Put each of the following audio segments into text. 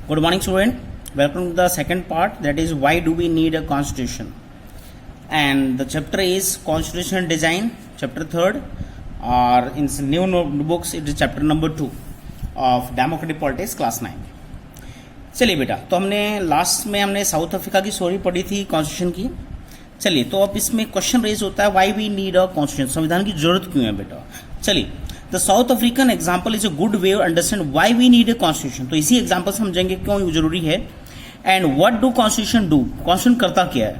Good morning, student. Welcome to the second part, that is why do we need a constitution. And the chapter is constitution design, chapter 3rd, or in new notebooks it is chapter number 2 of democratic politics class 9. चलिए बेटा, तो हमने last में हमने south Africa की story पढ़ी थी constitution की. चलिए, तो अब इसमें क्वेश्चन रेज होता है why we need a constitution, संविधान की जरूरत क्यों है बेटा. चलिए, the South African example is a good way to understand why we need a constitution. तो इसी एग्जाम्पल से समझेंगे क्यों जरूरी है. And what do constitution do, constitution करता क्या है.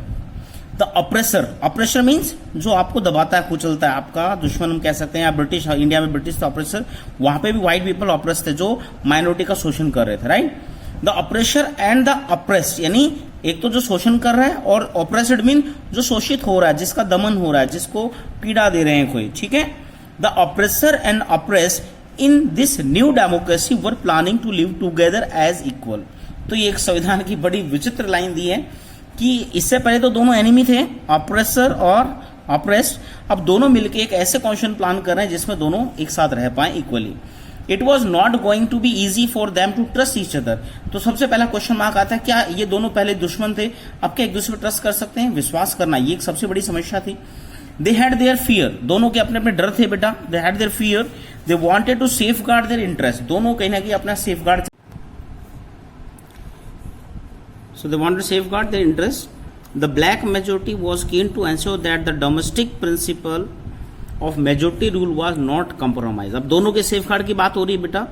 द ऑप्रेसर, ऑप्रेसर मीन्स जो आपको दबाता है, कुचलता है, आपका दुश्मन हम कह सकते हैं. या ब्रिटिश, इंडिया में ब्रिटिश था ऑप्रेसर, वहां पे भी व्हाइट पीपल ऑप्रेस थे जो माइनॉरिटी का शोषण कर रहे थे, right. The oppressor and the oppressed, यानी एक तो जो शोषण कर रहा है, और ऑप्रेस्ड मीन जो शोषित हो रहा है, जिसका दमन हो रहा है, जिसको पीड़ा दे रहे हैं कोई, ठीक है. The oppressor and oppressed in this new democracy were planning to live together as equal. तो ये एक संविधान की बड़ी विचित्र लाइन दी है कि इससे पहले तो दोनों एनिमी थे, ऑप्रेसर और ऑप्रेस्ड. अब दोनों मिलकर एक ऐसे कॉन्स्टिट्यूशन प्लान कर रहे हैं जिसमें दोनों एक साथ रह पाए equally. It was not going to be easy for them to trust each other. तो सबसे पहला क्वेश्चन मार्क आता है, क्या ये दोनों पहले दुश्मन थे, अब क्या एक दूसरे पर ट्रस्ट कर सकते हैं. विश्वास करना ये एक सबसे बड़ी समस्या थी. दे हैड देयर फियर, दोनों के अपने अपने डर थे बेटा. They had their fear, they wanted to safeguard their interest, दोनों कहीं ना कहीं अपना safeguard. So they wanted to safeguard their interest. The black majority was keen to ensure that the domestic principle of majority rule was not compromised. अब दोनों के safeguard की बात हो रही है बेटा,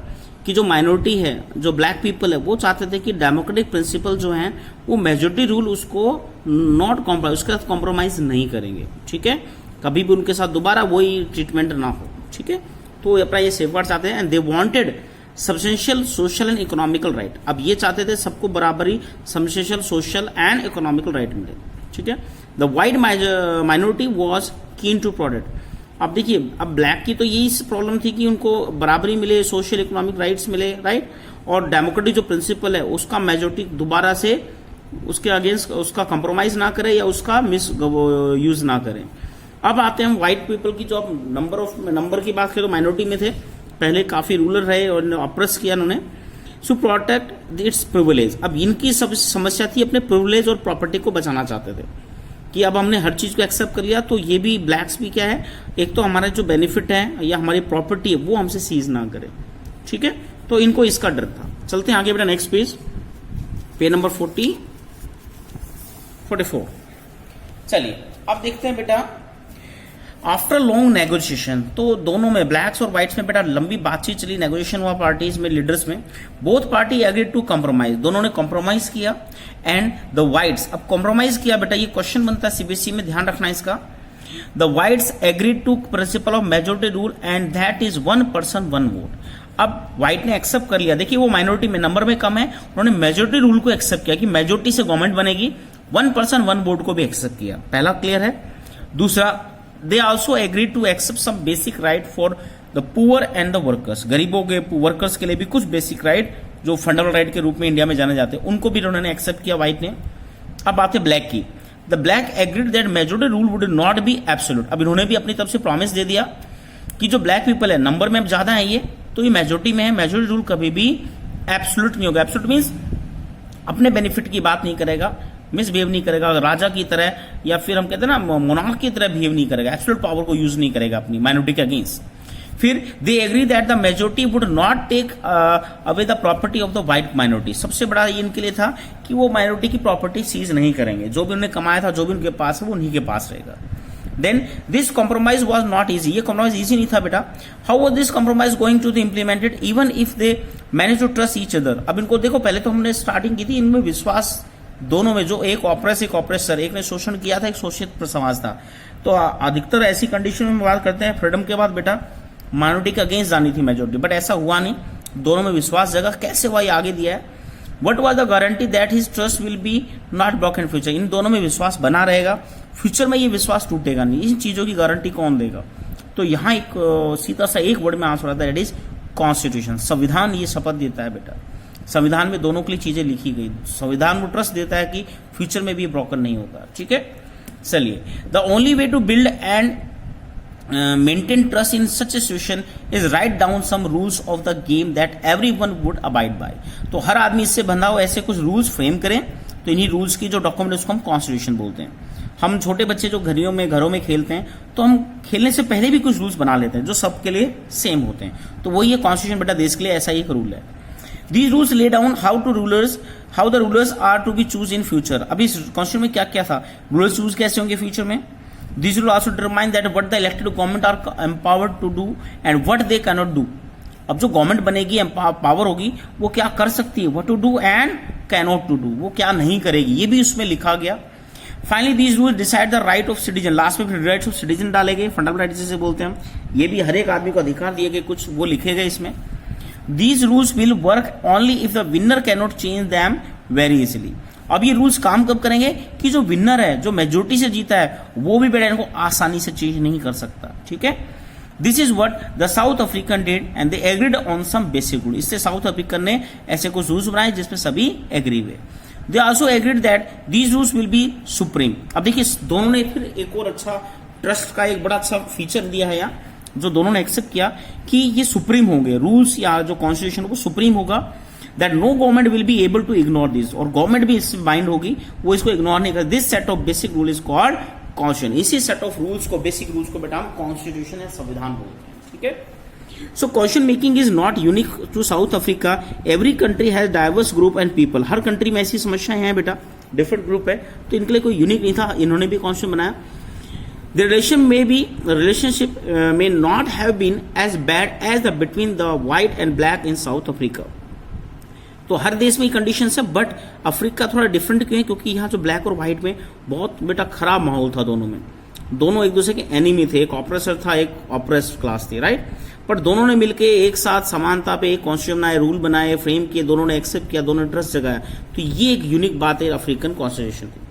कि जो माइनॉरिटी है, जो ब्लैक पीपल है, वो चाहते थे कि डेमोक्रेटिक प्रिंसिपल जो है वो मेजोरिटी रूल उसको नॉट कॉम्प्रोमाइज, उसके साथ कॉम्प्रोमाइज नहीं करेंगे, ठीक है. कभी भी उनके साथ दोबारा वही ट्रीटमेंट ना हो, ठीक है. तो अपना ये सेफगार्ड चाहते हैं. And they wanted substantial social and economical right. अब ये चाहते थे सबको बराबरी substantial social and economical right मिले, ठीक है. The white minority was keen to protect. अब देखिए, अब ब्लैक की तो यही प्रॉब्लम थी कि उनको बराबरी मिले, सोशल इकोनॉमिक राइट्स मिले, राइट. और डेमोक्रेटिक जो प्रिंसिपल है उसका मेजोरिटी दोबारा से उसके अगेंस्ट उसका कंप्रोमाइज ना करे या उसका मिस यूज ना करें. अब आते हैं हम व्हाइट पीपल की. जो अब नंबर की बात करें तो माइनॉरिटी में थे, पहले काफी रूलर रहे और ऑप्रेस किया उन्होंने. सो प्रोटेक्ट इट्स प्रिविलेज. अब इनकी सब समस्या थी अपने प्रिविलेज और प्रॉपर्टी को बचाना चाहते थे कि अब हमने हर चीज को एक्सेप्ट कर लिया, तो ये भी ब्लैक्स भी क्या है, एक तो हमारा जो बेनिफिट है या हमारी प्रॉपर्टी है वो हमसे सीज ना करे, ठीक है. तो इनको इसका डर था. चलते हैं आगे बेटा, नेक्स्ट पेज नंबर 44. चलिए, अब देखते हैं बेटा, आफ्टर लॉन्ग नेगोशिएशन, तो दोनों में ब्लैक्स और व्हाइट्स में बेटा लंबी बातचीत चली, नेगोशिएशन हुआ पार्टीज में, लीडर्स में. Both party agreed to compromise, दोनों ने कॉम्प्रोमाइज किया. एंड द व्हाइट्स, अब कॉम्प्रोमाइज किया बेटा, ये क्वेश्चन बनता है सीबीएसई में, ध्यान रखना इसका. The whites agreed to principle of majority rule and that is 1 person 1 vote. अब व्हाइट ने एक्सेप्ट कर लिया. देखिए, वो माइनॉरिटी में नंबर में कम है, उन्होंने मेजोरिटी रूल को एक्सेप्ट किया कि मेजोरिटी से गवर्नमेंट बनेगी. 1 person 1 vote को भी एक्सेप्ट किया. पहला क्लियर है. दूसरा, they also agreed to accept some basic right for the poor and the workers. गरीबों के, वर्कर्स के लिए भी कुछ बेसिक राइट जो फंडामेंटल राइट के रूप में इंडिया में जाने जाते हैं, उनको भी उन्होंने एक्सेप्ट किया व्हाइट ने. अब बात है ब्लैक की. The black agreed that majority rule would not be absolute. अब इन्होंने भी अपनी तरफ से प्रॉमिस दे दिया कि जो ब्लैक पीपल है, नंबर में अब ज्यादा है ये, तो ये मेजोरिटी में है, मेजोरिटी रूल कभी भी एब्सोल्यूट नहीं होगा. एब्सोल्यूट मीन्स अपने बेनिफिट की बात नहीं करेगा, मिसबिहेव नहीं करेगा, राजा की तरह या फिर हम कहते हैं ना मोनार्क की तरह बिहेव नहीं करेगा, एब्सोल्यूट पावर को यूज नहीं करेगा अपनी माइनॉरिटी के अगेंस्ट. फिर they agree that the majority would not take away the property of the white minority. सबसे बड़ा ये इनके लिए था कि वो माइनॉरिटी की प्रॉपर्टी सीज नहीं करेंगे, जो भी उन्होंने कमाया था, जो भी उनके पास है वो उन्हीं के पास रहेगा. Then this compromise was not easy. ये कॉम्प्रोमाइज ईजी नहीं था बेटा. How was this compromise going to the implemented even if they manage to trust each other. अब इनको देखो, पहले तो हमने स्टार्टिंग की थी, इनमें विश्वास दोनों में, जो एक ऑपरेस एक ऑपरेसर, एक ने शोषण किया था, एक शोषित समाज था. तो अधिकतर ऐसी कंडीशन में बात करते हैं, फ्रीडम के बाद बेटा माइनॉरिटी के अगेंस्ट जानी थी मेजोरिटी, बट ऐसा हुआ नहीं. दोनों में विश्वास जगह. कैसे हुआ ये आगे दिया है. What was the guarantee that his trust will be not broken in future. इन दोनों में विश्वास बना रहेगा, फ्यूचर में ये विश्वास टूटेगा नहीं. इन चीजों की गारंटी कौन देगा. तो यहाँ एक सीधा सा एक वर्ड में आंसर आता है, दैट इज कॉन्स्टिट्यूशन. संविधान ये शपथ देता है बेटा, संविधान में दोनों के लिए चीजें लिखी गई. संविधान को ट्रस्ट देता है कि फ्यूचर में भी ब्रोकन नहीं होगा, ठीक है. चलिए, the only way to build and maintain trust in such a situation is write down some rules of the game that everyone would abide by। तो हर आदमी इससे बंधा हो ऐसे कुछ रूल्स फ्रेम करें, तो इन्हीं रूल्स की जो डॉक्यूमेंट उसको हम कॉन्स्टिट्यूशन बोलते हैं। हम छोटे बच्चे जो घरों में खेलते हैं, तो हम खेलने से पहले भी कुछ रूल्स बना लेते हैं जो सबके लिए सेम होते हैं, तो वही है कॉन्स्टिट्यूशन बेटा, देश के लिए ऐसा ही एक रूल है। These rules lay down how the rulers are to be choose in future। अभी इस कॉन्स्टिट्यूशन में क्या क्या था, रूलर्स चूज कैसे होंगे फ्यूचर में। These rules also determine that what the elected government are empowered to do and what they cannot do। अब जो गवर्नमेंट बनेगी, पावर होगी, वो क्या कर सकती है, what to do and cannot to do, वो क्या नहीं करेगी, ये भी उसमें लिखा गया। Finally these rules decide the right of citizen, last में फिर राइट्स ऑफ सिटीजन डाले गए, फंडामेंटल राइट्स जिसे बोलते हैं हम, ये भी हर एक आदमी को अधिकार दिए गए, कुछ वो लिखे गए इसमें। These rules will work only if the winner cannot change them very easily। अब ये रूल्स काम कब करेंगे कि जो विनर है, जो मेजोरिटी से जीता है, वो भी बेटा इनको आसानी से चेंज नहीं कर सकता, ठीक है। This is what the South African did and they agreed on some basic rule. इससे साउथ अफ्रीकन ने ऐसे कुछ रूल्स बनाए जिसमें सभी एग्री हुए। They also agreed that these rules will be supreme. अब देखिए दोनों ने फिर एक और अच्छा ट्रस्ट का एक बड़ा अच्छा फीचर दिया है यहाँ, जो दोनों ने एक्सेप्ट किया कि ये सुप्रीम होंगे रूल्स, या जो कॉन्स्टिट्यूशन वो सुप्रीम होगा। That no government will be able to ignore this, और गवर्नमेंट भी इससे बाइंड होगी, वो इसको इग्नोर नहीं कर। This set of basic rule is called constitution. इसी सेट ऑफ रूल्स को, बेसिक रूल्स को बेटा हम कॉन्स्टिट्यूशन या संविधान बोलते हैं, ठीक है। So question making is not unique to South Africa. Every country has diverse group and people. हर कंट्री में ऐसी समस्याएं हैं बेटा, डिफरेंट ग्रुप है, तो इनके लिए कोई यूनिक नहीं था, इन्होंने भी कॉन्स्टिट्यूशन बनाया। The relationship may not have been as bad as the between the white and black in South Africa। तो हर देश में कंडीशन है, बट अफ्रीका थोड़ा डिफरेंट क्यों है, क्योंकि यहाँ जो ब्लैक और व्हाइट में बहुत बेटा खराब माहौल था दोनों में, दोनों एक दूसरे के एनिमी थे, एक ऑपरेसर था, एक ऑपरेस्ड क्लास थी, राइट। पर दोनों ने मिलकर एक साथ समानता पे एक कॉन्स्टिट्यूशन बनाए, रूल बनाए, फ्रेम किए, दोनों ने एक्सेप्ट किया, दोनों ने ट्रस्ट जगाया, तो ये एक यूनिक बात है अफ्रीकन कॉन्स्टिट्यूशन की।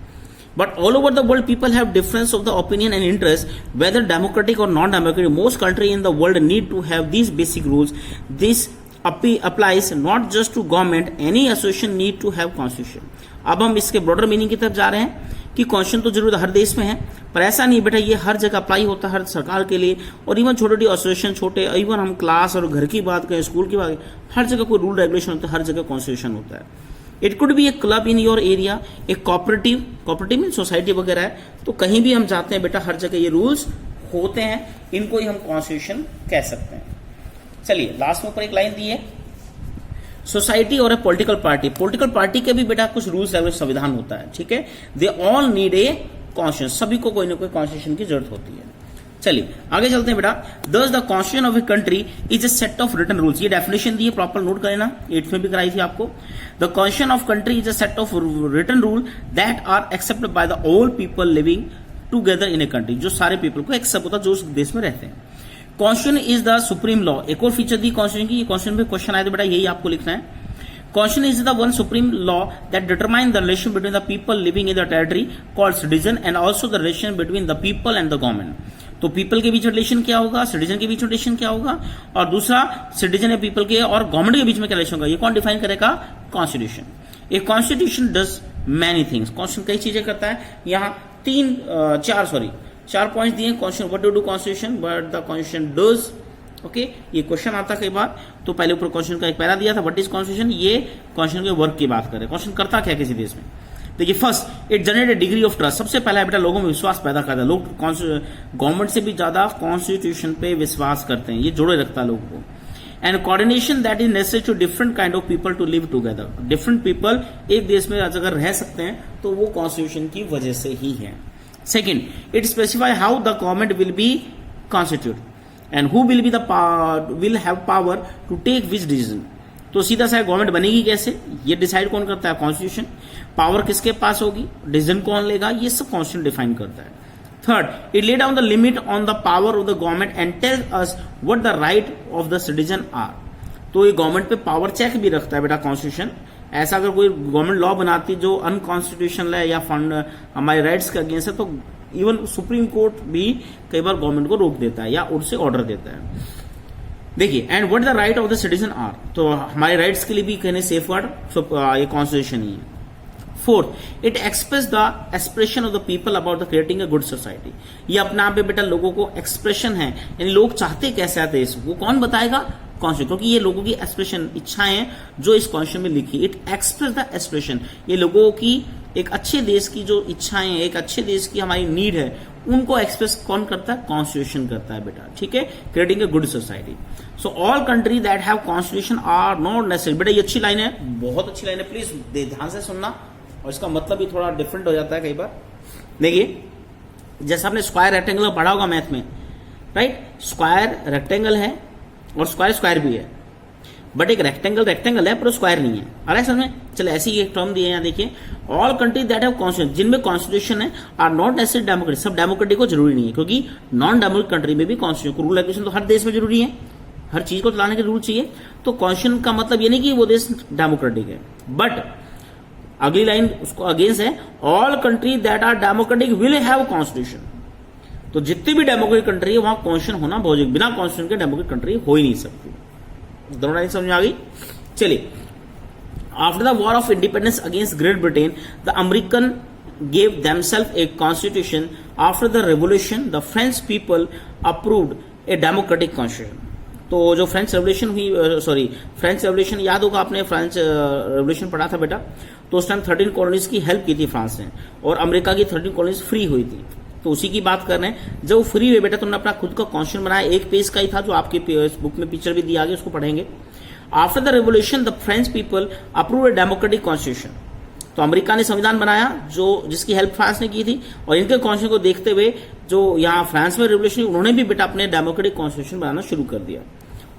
But all over the world, people have difference of the opinion and interest, whether democratic or non-democratic. Most countries in the world need to have these basic rules. This applies not just to government. Any association need to have constitution. अब हम इसके broader meaning की तरफ जा रहे हैं कि constitution तो जरूर हर देश में है, पर ऐसा नहीं बेटा, ये हर जगह अप्लाई होता है, हर सरकार के लिए। और इवन छोटे छोटे एसोसिएशन, छोटे इवन हम क्लास और घर की बात करें, स्कूल की बात करें, हर जगह कोई रूल रेगुलेशन होता है, हर जगह कॉन्स्टिट्यूशन होता है। It could be A club in your area, एक कोऑपरेटिव में सोसाइटी वगैरह है, तो कहीं भी हम जाते हैं बेटा, हर जगह ये रूल्स होते हैं, इनको ही हम कॉन्स्टिट्यूशन कह सकते हैं। चलिए लास्ट में ऊपर एक लाइन दी है, सोसाइटी और ए पॉलिटिकल पार्टी के भी बेटा कुछ रूल्स रेगुलेशन संविधान होता है, ठीक है। They all need a constitution, सभी को कोई ना कोई कॉन्स्टिट्यूशन की जरूरत होती है। चलिए आगे चलते हैं बेटा। Thus the constitution of a country is a set of written rules. ये डेफिनेशन दी है, प्रॉपर नोट कर लेना, 8th में भी कराई थी आपको। The constitution of country is a set of written rule that are accepted by the all people living together in a country, जो सारे पीपल को एक्सेप्ट होता है जो उस देश में रहते हैं। Constitution is the supreme law. एक और फीचर दी कॉन्स्टिट्यूशन की, कॉन्स्टिट्यूशन में क्वेश्चन आए तो बेटा यही आपको लिखना है। Constitution is the one supreme law that determines the relation between the people living in the territory called citizen and also the relation between the people and the government। तो people के बीच relation क्या होगा, citizen के बीच relation क्या होगा, और दूसरा citizen या पीपल के और गवर्नमेंट के बीच में क्या रिलेशन होगा, ये कौन डिफाइन करेगा, constitution. A constitution does many things. Constitution कई चीजें करता है। यहाँ चार पॉइंट दिए constitution, what do do constitution, what the constitution does. Okay, ये क्वेश्चन आता कई बार, तो पहले ऊपर कॉन्स्टिट्यूशन का एक पैरा दिया था, व्हाट इज कॉन्स्टिट्यूशन, ये कॉन्स्टिट्यूशन के वर्क की बात करें। कॉन्स्टिट्यूशन करता क्या किसी देश में, देखिए first it generate a degree of trust. सबसे पहला बेटा लोगों में विश्वास पैदा करता है, लोग गवर्नमेंट से भी ज्यादा कॉन्स्टिट्यूशन पे विश्वास करते हैं, ये जोड़े रखता है लोगों को। And coordination that is necessary to different kind of people to live together. Different people एक देश में अगर रह सकते हैं तो वो कॉन्स्टिट्यूशन की वजह से ही है। Second, it specify how the government will be constitute and who will be will have power to take which decision. तो सीधा सा गवर्नमेंट बनेगी कैसे, ये डिसाइड कौन करता है, कॉन्स्टिट्यूशन। पावर किसके पास होगी, डिसीजन कौन लेगा, ये सब कॉन्स्टिट्यूशन डिफाइन करता है। Third, it lay down the limit on the power of the government and tell us what the right of the citizen are. तो ये गवर्नमेंट पे पावर चेक भी रखता है बेटा कॉन्स्टिट्यूशन। ऐसा अगर कोई गवर्नमेंट लॉ बनाती जो अनकॉन्स्टिट्यूशनल है या फंड हमारे राइट्स के अगेंस्ट है, तो इवन सुप्रीम कोर्ट भी कई बार गवर्नमेंट को रोक देता है या उससे ऑर्डर देता है। देखिए, and what the right of the citizen are, तो हमारे राइट्स के लिए भी कहने सेफ गार्ड ये कॉन्स्टिट्यूशन ही है। Fourth, it express the expression of the people about the creating a good society. ये अपने आप में बेटा लोगों को एक्सप्रेशन है, यानी लोग चाहते कैसा देश, वो कौन बताएगा? कॉन्स्टिट्यूशन, क्योंकि ये लोगों की एक्सप्रेशन, इच्छाएं हैं जो इस कॉन्स्टिट्यूशन में लिखी। इट एक्सप्रेस द एक्सप्रेशन, ये लोगों की एक अच्छे देश की जो इच्छाएं हैं, एक अच्छे देश की हमारी नीड है, उनको एक्सप्रेस कौन करता है? कॉन्स्टिट्यूशन करता है बेटा, ठीक है, creating a good society. So all country that have constitution are not necessary. बेटा ये अच्छी लाइन है, बहुत अच्छी लाइन है, प्लीज ध्यान से सुनना, और इसका मतलब भी थोड़ा डिफरेंट हो जाता है कई बार। देखिए, जैसे आपने स्क्वायर रेक्टेंगल पढ़ा होगा मैथ में, राइट? स्क्वायर रेक्टेंगल है और स्क्वायर स्क्वायर भी है, बट एक रेक्टेंगल रेक्टेंगल है पर स्क्वायर नहीं है। आ रहा है समझ? चलो ऐसी एक टर्म दी है यहाँ, देखिए, all country that have constitution, जिनमें कॉन्स्टिट्यूशन है, आर नॉट नेसेसरी डेमोक्रेटिक। सब डेमोक्रेटिक को जरूरी नहीं है, क्योंकि नॉन डेमोक्रेटिक कंट्री में भी कॉन्स्टिट्यूशन, रूल रेगुलेशन तो हर देश में जरूरी है, हर चीज को चलाने के रूल चाहिए। तो कॉन्स्टिट्यूशन का मतलब ये नहीं कि वो देश डेमोक्रेटिक है, बट अगली लाइन उसको अगेंस्ट है, all country that are democratic will have constitution. तो जितनी भी डेमोक्रेटिक कंट्री है वहां कॉन्स्टिट्यूशन होना बहुत जरूरी, बिना कॉन्स्टिट्यूशन के डेमोक्रेटिक कंट्री हो ही नहीं सकती। दोनों लाइन समझ में आ गई? चलिए, after the war of independence against great Britain, the American gave themselves a constitution. After the revolution, the French people approved a democratic constitution. तो जो फ्रेंच रेवोल्यूशन हुई, फ्रेंच रेवोल्यूशन याद होगा आपने, फ्रेंच रेवोल्यूशन पढ़ा था बेटा, तो उस टाइम 13 कॉलोनीज की हेल्प की थी फ्रांस ने, और अमेरिका की 13 कॉलोनीज फ्री हुई थी। तो उसी की बात कर रहे हैं, जब वो फ्री हुए बेटा, तुमने अपना खुद का कॉन्स्टिट्यूशन बनाया, एक पेज का ही था, जो आपके बुक में पिक्चर भी दिया आगे, उसको पढ़ेंगे। After the revolution the French people approve a democratic constitution. तो अमेरिका ने संविधान बनाया जो जिसकी हेल्प फ्रांस ने की थी, और इनके कॉन्स्टिट्यूशन को देखते हुए जो यहाँ फ्रांस में रेवोल्यूशन, उन्होंने भी बेटा अपने डेमोक्रेटिक कॉन्स्टिट्यूशन बनाना शुरू कर दिया,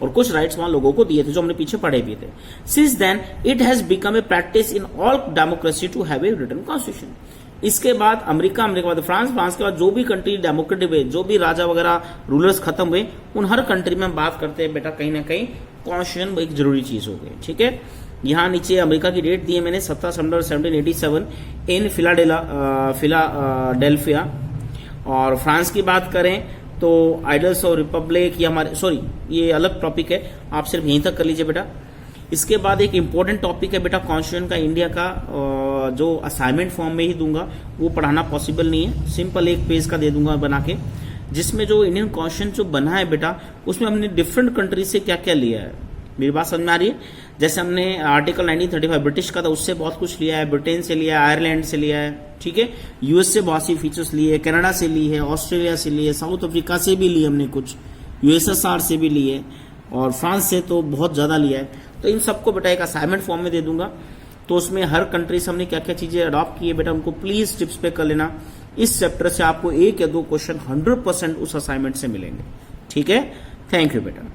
और कुछ राइट्स वहां लोगों को दिए थे जो हमने पीछे पढ़े भी थे। Since then it has become a practice in all democracy to have a written constitution. इसके बाद अमेरिका के बाद फ्रांस के बाद जो भी कंट्री डेमोक्रेटिक हुए, जो भी राजा वगैरह रूलर्स खत्म हुए, उन हर कंट्री में हम बात करते हैं बेटा, कहीं ना कहीं कॉन्स्टिट्यूशन एक जरूरी चीज हो गई। ठीक है, यहाँ नीचे अमेरिका की डेट दी है मैंने, 17 सितंबर 1787 इन फिलाडेल्फिया। और फ्रांस की बात करें तो आइडल्स ऑफ रिपब्लिक, ये हमारे ये अलग टॉपिक है, आप सिर्फ यहीं तक कर लीजिए बेटा। इसके बाद एक इंपॉर्टेंट टॉपिक है बेटा कॉन्स्टिट्यूशन का, इंडिया का, जो असाइनमेंट फॉर्म में ही दूंगा, वो पढ़ाना पॉसिबल नहीं है, सिंपल एक पेज का दे दूंगा बना के, जिसमें जो इंडियन कॉन्स्टिट्यूशन जो बना है बेटा, उसमें हमने डिफरेंट कंट्री से क्या क्या लिया है। मेरी बात समझ में आ रही है? जैसे हमने आर्टिकल 1935 ब्रिटिश का था, उससे बहुत कुछ लिया है, ब्रिटेन से लिया है, आयरलैंड से लिया है, ठीक है, यूएस से बहुत सी फीचर्स लिए है, कनाडा से ली है, ऑस्ट्रेलिया से लिए, साउथ अफ्रीका से भी लिए हमने कुछ, यूएसएसआर से भी लिए, और फ्रांस से तो बहुत ज्यादा लिया है। तो इन सबको बेटा एक असाइनमेंट फॉर्म में दे दूंगा, तो उसमें हर कंट्री से हमने क्या क्या चीजें अडॉप्ट की है बेटा, उनको प्लीज टिप्स पे कर लेना। इस चैप्टर से आपको 1 या 2 क्वेश्चन 100% उस असाइनमेंट से मिलेंगे। ठीक है, थैंक यू बेटा।